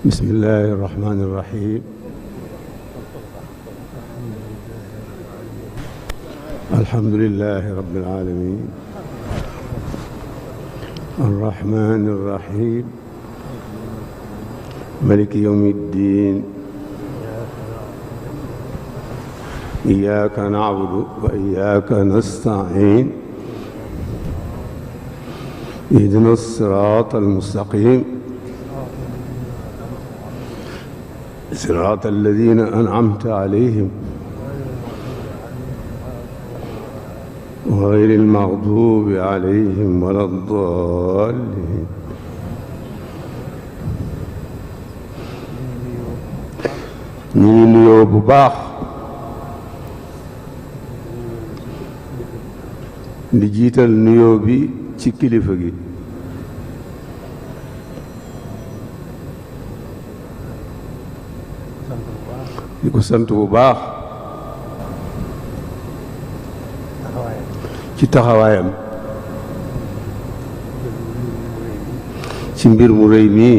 بسم الله الرحمن الرحيم. الحمد لله رب العالمين الرحمن الرحيم مالك يوم الدين إياك نعبد وإياك نستعين اهدنا الصراط المستقيم صراط الذين أنعمت عليهم غير المغضوب عليهم ولا الضالين. ñu ngi nuyoo bu baax di jiital nuyoo bi ci kilifa gi di ko sant bu baax ci taxawaayam ci mbir mu rëy mii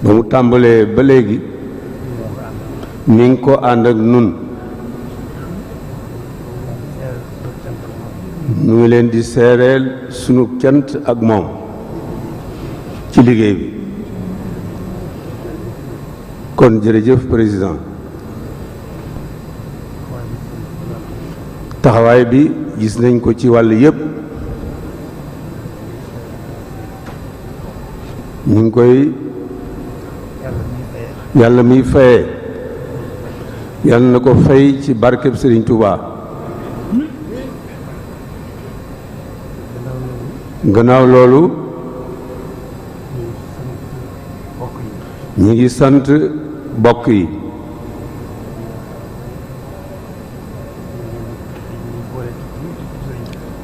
ba mu tàmbalee ba léegi mi ngi ko ànd ak nun. ñu ngi leen di seereel sunu cant ak moom ci liggéey bi. kon jërëjëf président taxawaay bi gis nañ ko ci wàll yépp. ñu ngi koy yàlla miy fayee yàlla na ko fay ci barkeb Serigne Touba. gannaaw loolu ñi ngi sant bokk yi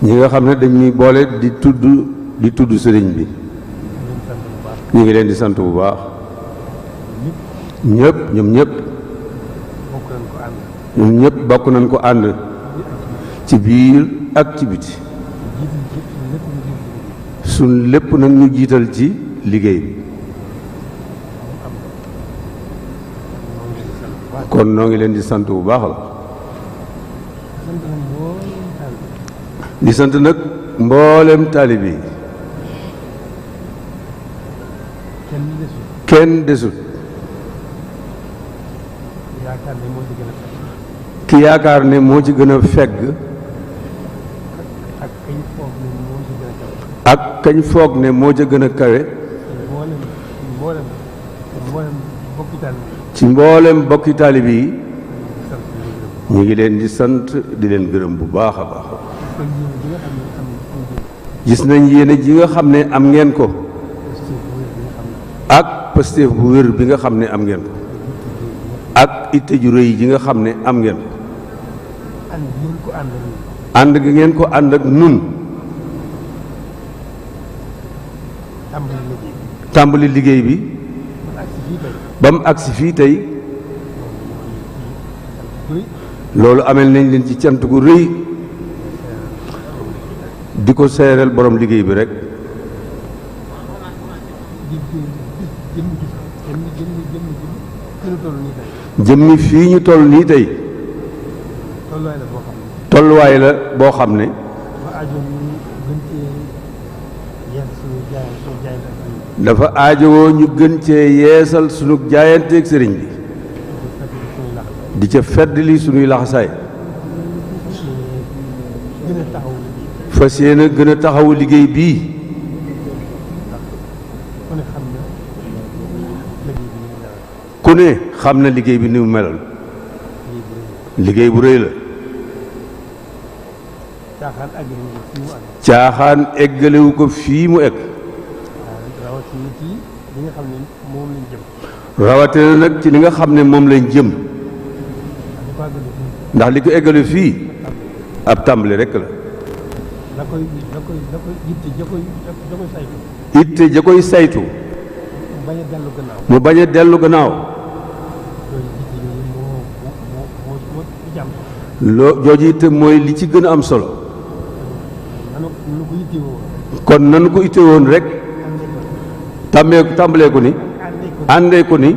ñi nga xam ne dañuy boole di tudd sëriñ bi. ñu ngi leen di sant bu baax ñoom ñëpp bokk nañ ko ànd ci biir ak ci biti. suñ lépp nag ñu jiital ci liggéey bi. kon noo ngi leen di sant bu baax la di sant nag mboolem taalibe yi kenn desut ki yaakaar ne moo ci gën a fegg ak kañ foog ne moo ca gën a kawe ci mboolem bokki taalibe yi ñu ngi leen di sant di leen gërëm bu baax a baax. gis nañ yéene ji nga xam ne am ngeen ko ak pastéef bu wér bi nga xam ne am ngeen ko ak itte ju rëy ji nga xam ne am ngeen ko ànd gi ngeen ko ànd ak nun tàmbali liggéey bi ba mu agsi fii tey loolu amel nañ leen ci cant gu rëy di ko seereel borom liggéey bi rek. jëmmi fii ñu toll nii tey tolluwaay la boo xam ne dafa aajowoo ñu gën cee yeesal sunu jaayanteeg sëriñ bi di ca feddali sunuy laxasaay fas yéene gën a taxawu liggéey bii ku ne xam na liggéey bi ni mu meloon liggéey bu rëy la caaxaan eggalewu ko fii mu egg rawatina nag ci li nga xam ne moom lañ jëm ndax li ko eggale fii ab tàmbali rekk la itte ja koy saytu mu bañ a dellu gannaaw jooju itte mooy li ci gën a am solo kon nanu ko itte woon rek tàmbalee ko ni àndee ko ni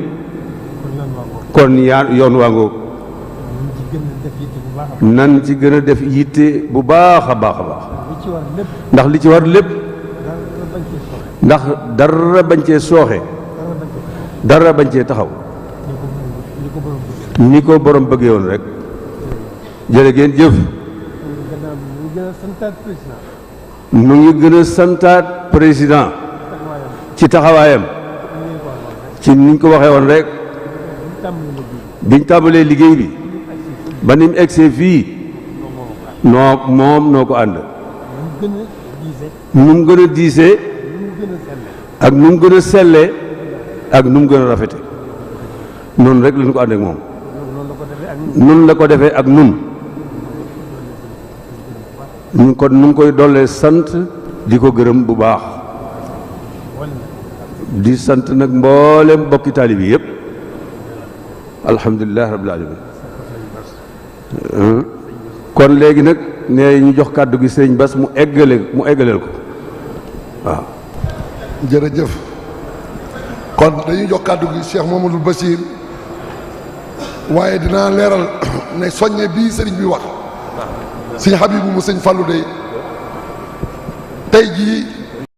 kon yoon waa ngoog nan ci gën a def yitte bu baax a baax a baax ndax li ci war lépp ndax dara bañ cee sooxe dara bañ cee taxaw ni ko borom bëggee woon rek jërë ngeen jëf nu ngi gën a santaat président ci taxawaayam ci niñ ko waxee woon rek biñ tàmbalee liggéey bi ba ni mu egsee fii noo ko ànd nu mu gën a diisee ak nu mu gën a sellee ak nu mu gën a rafete noonu rek lañu ko ànd ak moom nun la ko defee ak nun ñu kon nu ngi koy dollee sant di ko gërëm bu baax di sant nag mboolem bokki taalibe yi yëpp alhamdulilah rabbil alamin kon léegi nag ne ñu jox kàddu gi sëriñ Bass mu eggaleel ko waaw. jërëjëf kon dañuy jox kàddu gi Cheikh Mamadou Bachir waaye dinaa leeral ne soññe bii sëriñ bi wax sëñ Habibu mu sëñ Fallou de tey jii